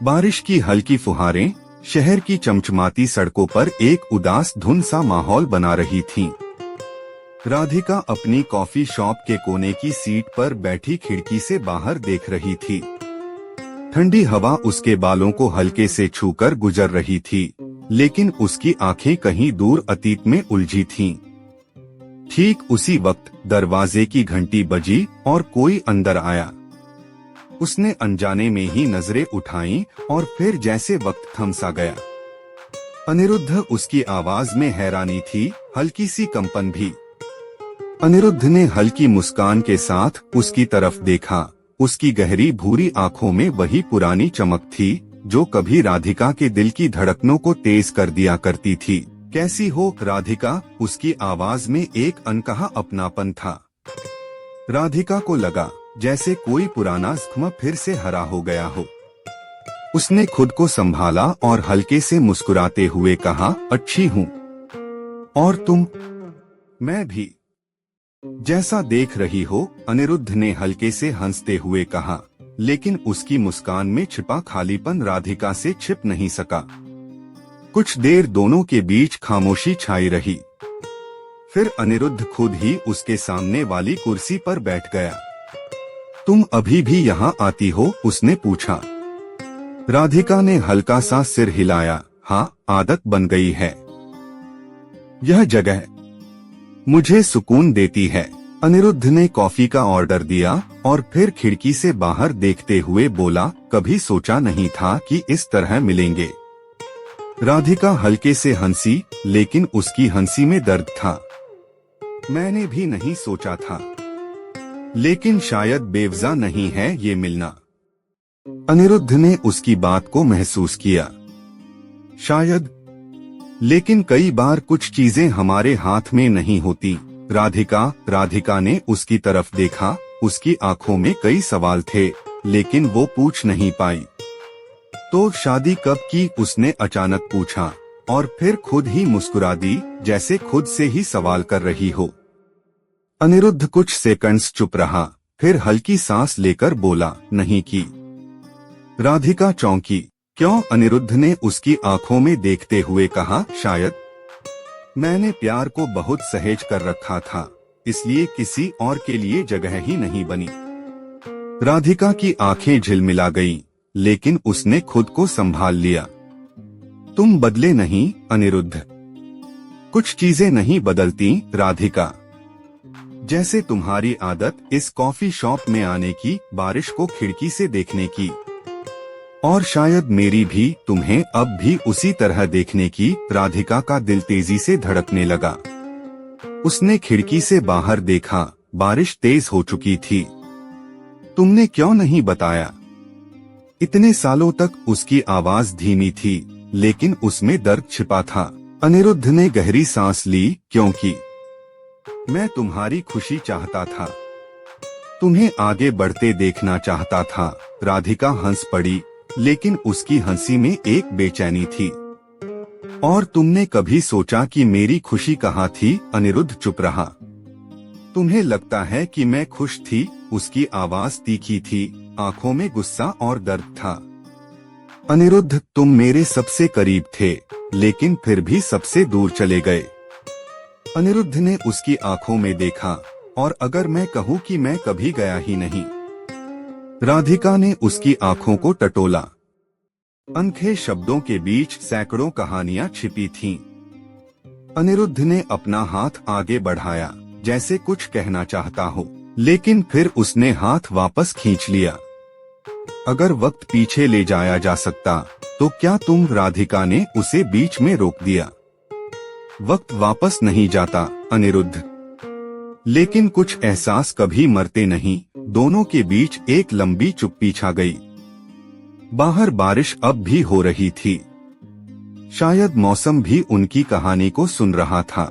बारिश की हल्की फुहारें शहर की चमचमाती सड़कों पर एक उदास धुंध सा माहौल बना रही थीं। राधिका अपनी कॉफी शॉप के कोने की सीट पर बैठी खिड़की से बाहर देख रही थी। ठंडी हवा उसके बालों को हल्के से छूकर गुजर रही थी, लेकिन उसकी आंखें कहीं दूर अतीत में उलझी थीं। ठीक उसी वक्त दरवाजे की घंटी बजी और कोई अंदर आया। उसने अनजाने में ही नजरें उठाईं और फिर जैसे वक्त थम सा गया। अनिरुद्ध, उसकी आवाज में हैरानी थी, हल्की सी कंपन भी। अनिरुद्ध ने हल्की मुस्कान के साथ उसकी तरफ देखा। उसकी गहरी भूरी आंखों में वही पुरानी चमक थी जो कभी राधिका के दिल की धड़कनों को तेज कर दिया करती थी। कैसी हो राधिका? उसकी आवाज में एक अनकहा अपनापन था। राधिका को लगा जैसे कोई पुराना जख्म फिर से हरा हो गया हो। उसने खुद को संभाला और हल्के से मुस्कुराते हुए कहा, अच्छी हूँ। और तुम? मैं भी। जैसा देख रही हो, अनिरुद्ध ने हल्के से हंसते हुए कहा, लेकिन उसकी मुस्कान में छिपा खालीपन राधिका से छिप नहीं सका। कुछ देर दोनों के बीच खामोशी छाई रही। फिर अनिरुद्ध खुद ही उसके सामने वाली कुर्सी पर बैठ गया। तुम अभी भी यहाँ आती हो? उसने पूछा। राधिका ने हल्का सा सिर हिलाया। हाँ, आदत बन गई है। यह जगह मुझे सुकून देती है। अनिरुद्ध ने कॉफी का ऑर्डर दिया और फिर खिड़की से बाहर देखते हुए बोला, कभी सोचा नहीं था कि इस तरह मिलेंगे। राधिका हल्के से हंसी, लेकिन उसकी हंसी में दर्द था। मैंने भी नहीं सोचा था, लेकिन शायद बेवजह नहीं है ये मिलना। अनिरुद्ध ने उसकी बात को महसूस किया। शायद, लेकिन कई बार कुछ चीजें हमारे हाथ में नहीं होती। राधिका ने उसकी तरफ देखा। उसकी आंखों में कई सवाल थे, लेकिन वो पूछ नहीं पाई। तो शादी कब की? उसने अचानक पूछा और फिर खुद ही मुस्कुरा दी, जैसे खुद से ही सवाल कर रही हो। अनिरुद्ध कुछ सेकंड्स चुप रहा, फिर हल्की सांस लेकर बोला, नहीं की। राधिका चौंकी। क्यों? अनिरुद्ध ने उसकी आंखों में देखते हुए कहा, शायद मैंने प्यार को बहुत सहेज कर रखा था, इसलिए किसी और के लिए जगह ही नहीं बनी। राधिका की आंखें झिलमिला गईं, लेकिन उसने खुद को संभाल लिया। तुम बदले नहीं अनिरुद्ध। कुछ चीजें नहीं बदलती राधिका, जैसे तुम्हारी आदत इस कॉफी शॉप में आने की, बारिश को खिड़की से देखने की, और शायद मेरी भी तुम्हें अब भी उसी तरह देखने की। राधिका का दिल तेजी से धड़कने लगा। उसने खिड़की से बाहर देखा। बारिश तेज हो चुकी थी। तुमने क्यों नहीं बताया? इतने सालों तक उसकी आवाज धीमी थी, लेकिन उसमें दर्द छिपा था। अनिरुद्ध ने गहरी सांस ली, क्योंकि मैं तुम्हारी खुशी चाहता था, तुम्हें आगे बढ़ते देखना चाहता था। राधिका हंस पड़ी, लेकिन उसकी हंसी में एक बेचैनी थी। और तुमने कभी सोचा कि मेरी खुशी कहाँ थी? अनिरुद्ध चुप रहा। तुम्हें लगता है कि मैं खुश थी? उसकी आवाज तीखी थी, आंखों में गुस्सा और दर्द था। अनिरुद्ध, तुम मेरे सबसे करीब थे, लेकिन फिर भी सबसे दूर चले गए। अनिरुद्ध ने उसकी आंखों में देखा। और अगर मैं कहूँ कि मैं कभी गया ही नहीं? राधिका ने उसकी आंखों को टटोला। अनखे शब्दों के बीच सैकड़ों कहानियां छिपी थीं। अनिरुद्ध ने अपना हाथ आगे बढ़ाया, जैसे कुछ कहना चाहता हो, लेकिन फिर उसने हाथ वापस खींच लिया। अगर वक्त पीछे ले जाया जा सकता तो क्या तुम? राधिका ने उसे बीच में रोक दिया। वक्त वापस नहीं जाता अनिरुद्ध, लेकिन कुछ एहसास कभी मरते नहीं। दोनों के बीच एक लंबी चुप्पी छा गई। बाहर बारिश अब भी हो रही थी। शायद मौसम भी उनकी कहानी को सुन रहा था।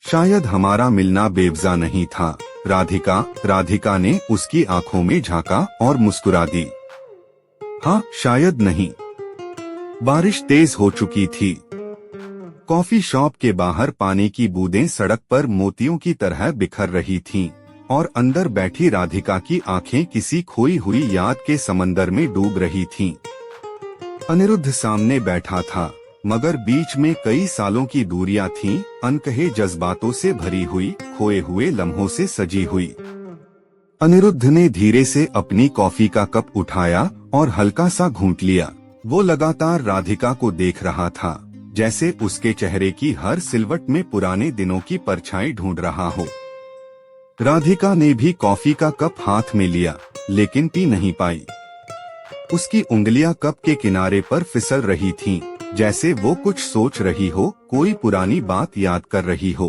शायद हमारा मिलना बेवजह नहीं था। राधिका ने उसकी आंखों में झांका और मुस्कुरा दी। हाँ, शायद नहीं। बारिश तेज हो चुकी थी। कॉफी शॉप के बाहर पानी की बूंदें सड़क पर मोतियों की तरह बिखर रही थीं, और अंदर बैठी राधिका की आंखें किसी खोई हुई याद के समंदर में डूब रही थीं। अनिरुद्ध सामने बैठा था, मगर बीच में कई सालों की दूरियां थीं, अनकहे जज्बातों से भरी हुई, खोए हुए लम्हों से सजी हुई। अनिरुद्ध ने धीरे से अपनी कॉफी का कप उठाया और हल्का सा घूंट लिया। वो लगातार राधिका को देख रहा था, जैसे उसके चेहरे की हर सिलवट में पुराने दिनों की परछाई ढूंढ रहा हो। राधिका ने भी कॉफी का कप हाथ में लिया, लेकिन पी नहीं पाई। उसकी उंगलियां कप के किनारे पर फिसल रही थीं, जैसे वो कुछ सोच रही हो, कोई पुरानी बात याद कर रही हो।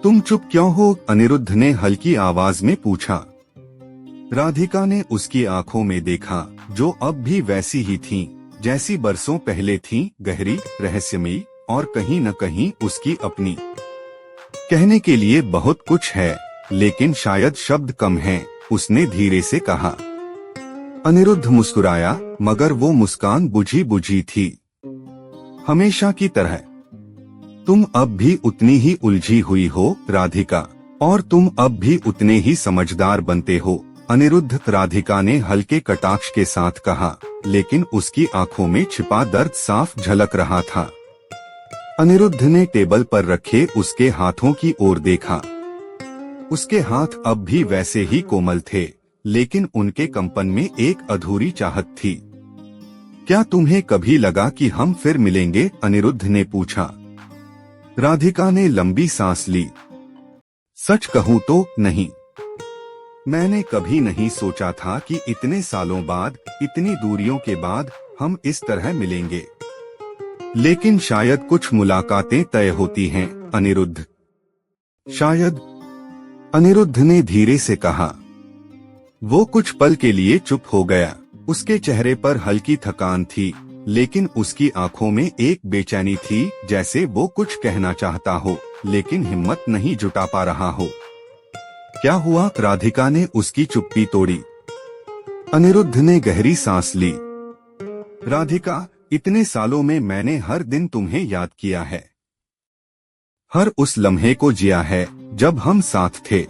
तुम चुप क्यों हो? अनिरुद्ध ने हल्की आवाज में पूछा। राधिका ने उसकी आंखों में देखा, जो अब भी वैसी ही थीं, जैसी बरसों पहले थीं, गहरी, रहस्यमयी और कहीं न कहीं उसकी अपनी। कहने के लिए बहुत कुछ है, लेकिन शायद शब्द कम हैं, उसने धीरे से कहा। अनिरुद्ध मुस्कुराया, मगर वो मुस्कान बुझी बुझी थी, हमेशा की तरह। तुम अब भी उतनी ही उलझी हुई हो राधिका, और तुम अब भी उतने ही समझदार बनते हो। अनिरुद्ध, राधिका ने हल्के कटाक्ष के साथ कहा, लेकिन उसकी आंखों में छिपा दर्द साफ झलक रहा था। अनिरुद्ध ने टेबल पर रखे उसके हाथों की ओर देखा। उसके हाथ अब भी वैसे ही कोमल थे, लेकिन उनके कंपन में एक अधूरी चाहत थी। क्या तुम्हें कभी लगा कि हम फिर मिलेंगे? अनिरुद्ध ने पूछा। राधिका ने लंबी सांस ली। सच कहूं तो नहीं। मैंने कभी नहीं सोचा था कि इतने सालों बाद, इतनी दूरियों के बाद हम इस तरह मिलेंगे। लेकिन शायद कुछ मुलाकातें तय होती हैं, अनिरुद्ध। शायद, अनिरुद्ध ने धीरे से कहा। वो कुछ पल के लिए चुप हो गया। उसके चेहरे पर हल्की थकान थी, लेकिन उसकी आंखों में एक बेचैनी थी, जैसे वो कुछ कहना चाहता हो, लेकिन हिम्मत नहीं जुटा पा रहा हो। क्या हुआ? राधिका ने उसकी चुप्पी तोड़ी। अनिरुद्ध ने गहरी सांस ली। राधिका, इतने सालों में मैंने हर दिन तुम्हें याद किया है, हर उस लम्हे को जिया है जब हम साथ थे,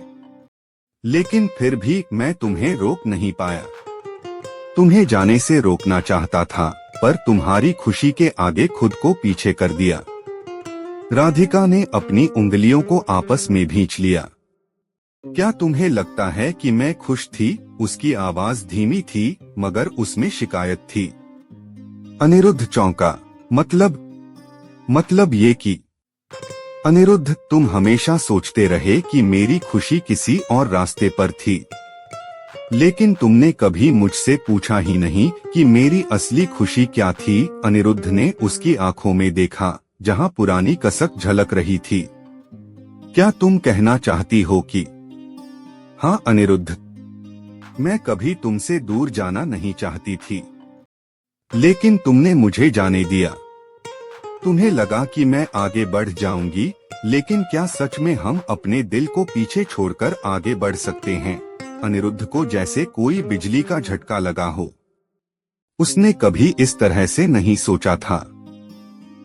लेकिन फिर भी मैं तुम्हें रोक नहीं पाया। तुम्हें जाने से रोकना चाहता था, पर तुम्हारी खुशी के आगे खुद को पीछे कर दिया। राधिका ने अपनी उंगलियों को आपस में भींच लिया। क्या तुम्हें लगता है कि मैं खुश थी? उसकी आवाज धीमी थी, मगर उसमें शिकायत थी। अनिरुद्ध चौंका। मतलब ये कि? अनिरुद्ध, तुम हमेशा सोचते रहे कि मेरी खुशी किसी और रास्ते पर थी, लेकिन तुमने कभी मुझसे पूछा ही नहीं कि मेरी असली खुशी क्या थी। अनिरुद्ध ने उसकी आंखों में देखा, जहां पुरानी कसक झलक रही थी। क्या तुम कहना चाहती हो कि? हाँ अनिरुद्ध, मैं कभी तुमसे दूर जाना नहीं चाहती थी, लेकिन तुमने मुझे जाने दिया। तुम्हें लगा कि मैं आगे बढ़ जाऊंगी, लेकिन क्या सच में हम अपने दिल को पीछे छोड़कर आगे बढ़ सकते हैं? अनिरुद्ध को जैसे कोई बिजली का झटका लगा हो। उसने कभी इस तरह से नहीं सोचा था।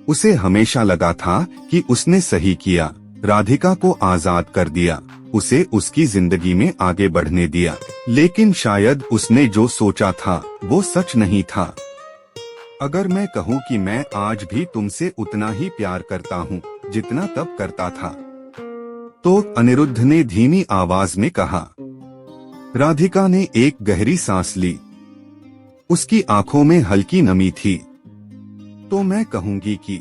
उसे हमेशा लगा था कि उसने सही किया, राधिका को आजाद कर दिया, उसे उसकी जिंदगी में आगे बढ़ने दिया। लेकिन शायद उसने जो सोचा था वो सच नहीं था। अगर मैं कहूँ कि मैं आज भी तुमसे उतना ही प्यार करता हूँ जितना तब करता था, तो? अनिरुद्ध ने धीमी आवाज में कहा। राधिका ने एक गहरी सांस ली। उसकी आंखों में हल्की नमी थी। तो मैं कहूंगी कि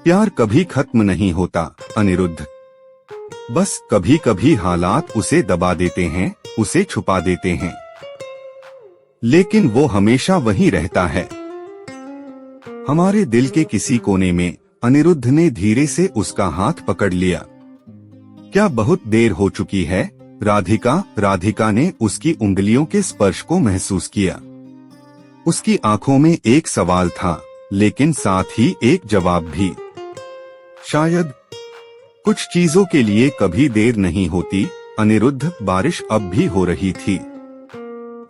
प्यार कभी खत्म नहीं होता अनिरुद्ध। बस कभी कभी हालात उसे दबा देते हैं, उसे छुपा देते हैं, लेकिन वो हमेशा वहीं रहता है, हमारे दिल के किसी कोने में। अनिरुद्ध ने धीरे से उसका हाथ पकड़ लिया। क्या बहुत देर हो चुकी है राधिका ने उसकी उंगलियों के स्पर्श को महसूस किया। उसकी आंखों में एक सवाल था, लेकिन साथ ही एक जवाब भी। शायद कुछ चीजों के लिए कभी देर नहीं होती अनिरुद्ध। बारिश अब भी हो रही थी।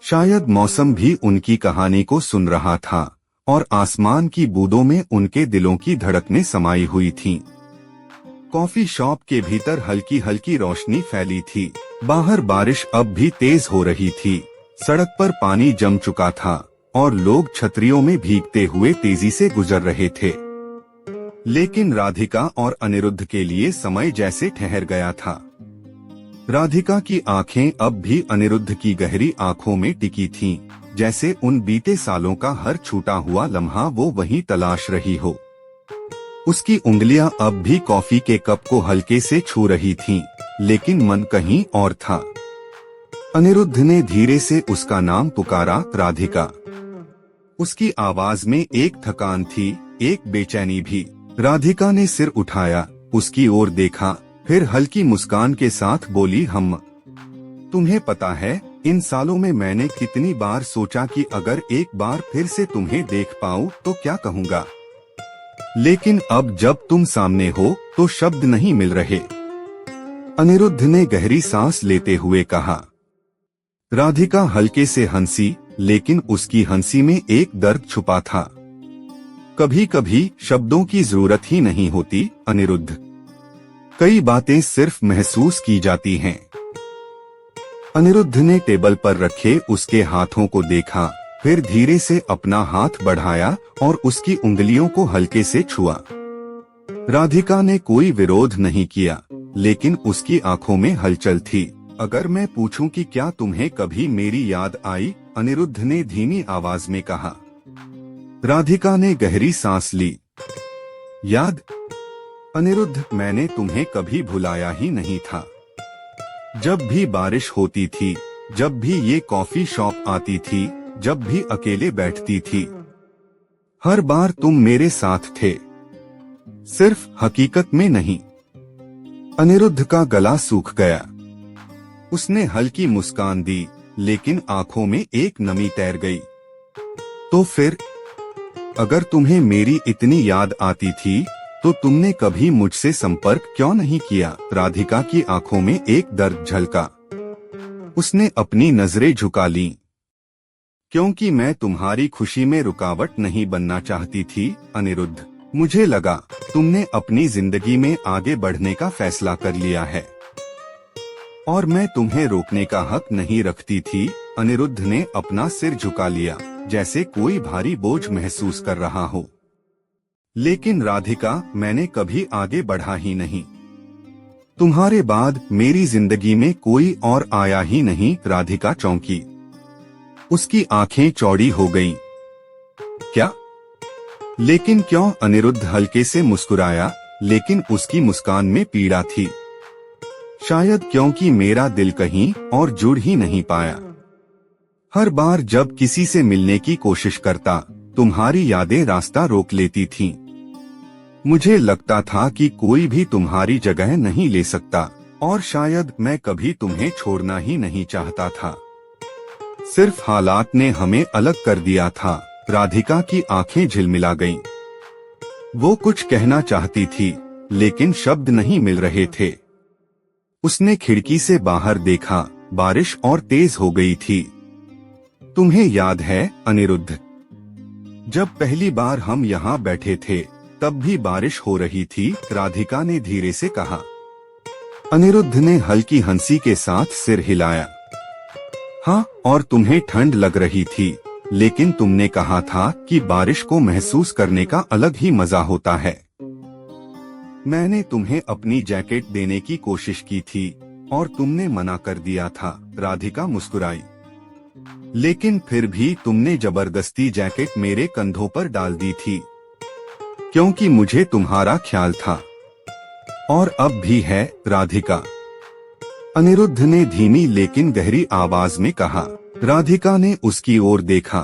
शायद मौसम भी उनकी कहानी को सुन रहा था, और आसमान की बूंदों में उनके दिलों की धड़कनें समाई हुई थीं। कॉफी शॉप के भीतर हल्की हल्की रोशनी फैली थी। बाहर बारिश अब भी तेज हो रही थी। सड़क पर पानी जम चुका था और लोग छतरियों में भीगते हुए तेजी से गुजर रहे थे। लेकिन राधिका और अनिरुद्ध के लिए समय जैसे ठहर गया था। राधिका की आंखें अब भी अनिरुद्ध की गहरी आंखों में टिकी थीं, जैसे उन बीते सालों का हर छूटा हुआ लम्हा वो वहीं तलाश रही हो। उसकी उंगलियां अब भी कॉफी के कप को हल्के से छू रही थीं, लेकिन मन कहीं और था। अनिरुद्ध ने धीरे से उसका नाम पुकारा, राधिका। उसकी आवाज में एक थकान थी, एक बेचैनी भी। राधिका ने सिर उठाया, उसकी ओर देखा, फिर हल्की मुस्कान के साथ बोली, हम। तुम्हें पता है, इन सालों में मैंने कितनी बार सोचा कि अगर एक बार फिर से तुम्हें देख पाऊं तो क्या कहूँगा, लेकिन अब जब तुम सामने हो तो शब्द नहीं मिल रहे। अनिरुद्ध ने गहरी सांस लेते हुए कहा। राधिका हल्के से हंसी, लेकिन उसकी हंसी में एक दर्द छुपा था। कभी कभी शब्दों की जरूरत ही नहीं होती, अनिरुद्ध। कई बातें सिर्फ महसूस की जाती हैं। अनिरुद्ध ने टेबल पर रखे उसके हाथों को देखा, फिर धीरे से अपना हाथ बढ़ाया और उसकी उंगलियों को हल्के से छुआ। राधिका ने कोई विरोध नहीं किया, लेकिन उसकी आंखों में हलचल थी। अगर मैं पूछूं कि क्या तुम्हें कभी मेरी याद आई, अनिरुद्ध ने धीमी आवाज में कहा। राधिका ने गहरी सांस ली। याद? अनिरुद्ध, मैंने तुम्हें कभी भुलाया ही नहीं था। जब भी बारिश होती थी, जब भी ये कॉफी शॉप आती थी, जब भी अकेले बैठती थी, हर बार तुम मेरे साथ थे, सिर्फ हकीकत में नहीं। अनिरुद्ध का गला सूख गया। उसने हल्की मुस्कान दी, लेकिन आंखों में एक नमी तैर गई। तो फिर, अगर तुम्हें मेरी इतनी याद आती थी तो तुमने कभी मुझसे संपर्क क्यों नहीं किया? राधिका की आंखों में एक दर्द झलका। उसने अपनी नजरें झुका लीं। क्योंकि मैं तुम्हारी खुशी में रुकावट नहीं बनना चाहती थी, अनिरुद्ध। मुझे लगा तुमने अपनी जिंदगी में आगे बढ़ने का फैसला कर लिया है और मैं तुम्हें रोकने का हक नहीं रखती थी। अनिरुद्ध ने अपना सिर झुका लिया, जैसे कोई भारी बोझ महसूस कर रहा हो। लेकिन राधिका, मैंने कभी आगे बढ़ा ही नहीं। तुम्हारे बाद मेरी जिंदगी में कोई और आया ही नहीं। राधिका चौंकी। उसकी आंखें चौड़ी हो गईं। क्या? लेकिन क्यों? अनिरुद्ध हल्के से मुस्कुराया, लेकिन उसकी मुस्कान में पीड़ा थी। शायद क्योंकि मेरा दिल कहीं और जुड़ ही नहीं पाया। हर बार जब किसी से मिलने की कोशिश करता, तुम्हारी यादें रास्ता रोक लेती थीं। मुझे लगता था कि कोई भी तुम्हारी जगह नहीं ले सकता, और शायद मैं कभी तुम्हें छोड़ना ही नहीं चाहता था। सिर्फ हालात ने हमें अलग कर दिया था। राधिका की आंखें झिलमिला गईं। वो कुछ कहना चाहती थी, लेकिन शब्द नहीं मिल रहे थे। उसने खिड़की से बाहर देखा, बारिश और तेज हो गई थी। तुम्हें याद है, अनिरुद्ध, जब पहली बार हम यहाँ बैठे थे तब भी बारिश हो रही थी? राधिका ने धीरे से कहा। अनिरुद्ध ने हल्की हंसी के साथ सिर हिलाया। हाँ, और तुम्हें ठंड लग रही थी, लेकिन तुमने कहा था कि बारिश को महसूस करने का अलग ही मजा होता है। मैंने तुम्हें अपनी जैकेट देने की कोशिश की थी और तुमने मना कर दिया था। राधिका मुस्कुराई। लेकिन फिर भी तुमने जबरदस्ती जैकेट मेरे कंधों पर डाल दी थी, क्योंकि मुझे तुम्हारा ख्याल था, और अब भी है। राधिका, अनिरुद्ध ने धीमी लेकिन गहरी आवाज में कहा। राधिका ने उसकी ओर देखा।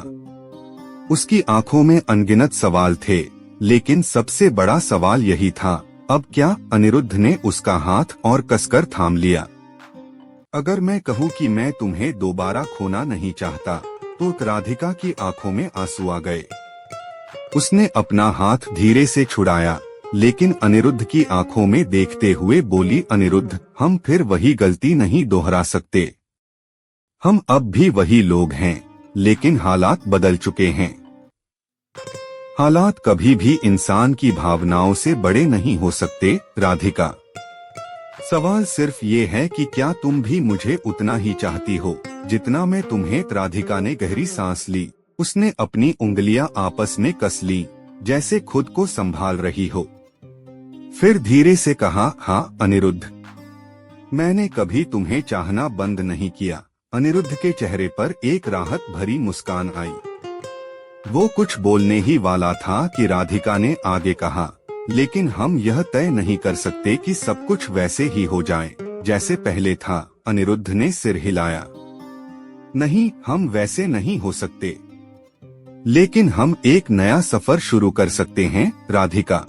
उसकी आंखों में अनगिनत सवाल थे, लेकिन सबसे बड़ा सवाल यही था, अब क्या? अनिरुद्ध ने उसका हाथ और कसकर थाम लिया। अगर मैं कहूँ कि मैं तुम्हें दोबारा खोना नहीं चाहता, तो राधिका की आंखों में आंसू आ गए। उसने अपना हाथ धीरे से छुड़ाया, लेकिन अनिरुद्ध की आंखों में देखते हुए बोली, अनिरुद्ध, हम फिर वही गलती नहीं दोहरा सकते। हम अब भी वही लोग हैं, लेकिन हालात बदल चुके हैं। हालात कभी भी इंसान की भावनाओं से बड़े नहीं हो सकते। राधिका, सवाल सिर्फ ये है कि क्या तुम भी मुझे उतना ही चाहती हो जितना मैं तुम्हें? राधिका ने गहरी सांस ली। उसने अपनी उंगलियां आपस में कस ली, जैसे खुद को संभाल रही हो। फिर धीरे से कहा, हाँ अनिरुद्ध, मैंने कभी तुम्हें चाहना बंद नहीं किया। अनिरुद्ध के चेहरे पर एक राहत भरी मुस्कान आई। वो कुछ बोलने ही वाला था कि राधिका ने आगे कहा, लेकिन हम यह तय नहीं कर सकते कि सब कुछ वैसे ही हो जाए जैसे पहले था। अनिरुद्ध ने सिर हिलाया। नहीं, हम वैसे नहीं हो सकते, लेकिन हम एक नया सफर शुरू कर सकते हैं राधिका।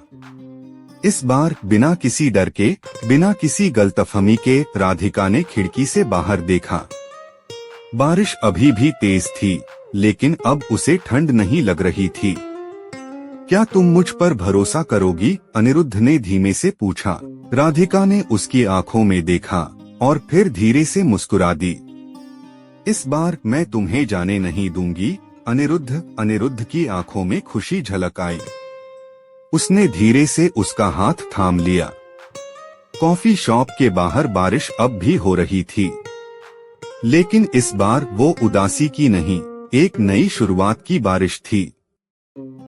इस बार बिना किसी डर के, बिना किसी गलतफहमी के राधिका ने खिड़की से बाहर देखा। बारिश अभी भी तेज थी, लेकिन अब उसे ठंड नहीं लग रही थी। क्या तुम मुझ पर भरोसा करोगी? अनिरुद्ध ने धीमे से पूछा। राधिका ने उसकी आंखों में देखा और फिर धीरे से मुस्कुरा दी। इस बार मैं तुम्हें जाने नहीं दूंगी। अनिरुद्ध की आंखों में खुशी झलक आई। उसने धीरे से उसका हाथ थाम लिया। कॉफी शॉप के बाहर बारिश अब भी हो रही थी, लेकिन इस बार वो उदासी की नहीं, एक नई शुरुआत की बारिश थी।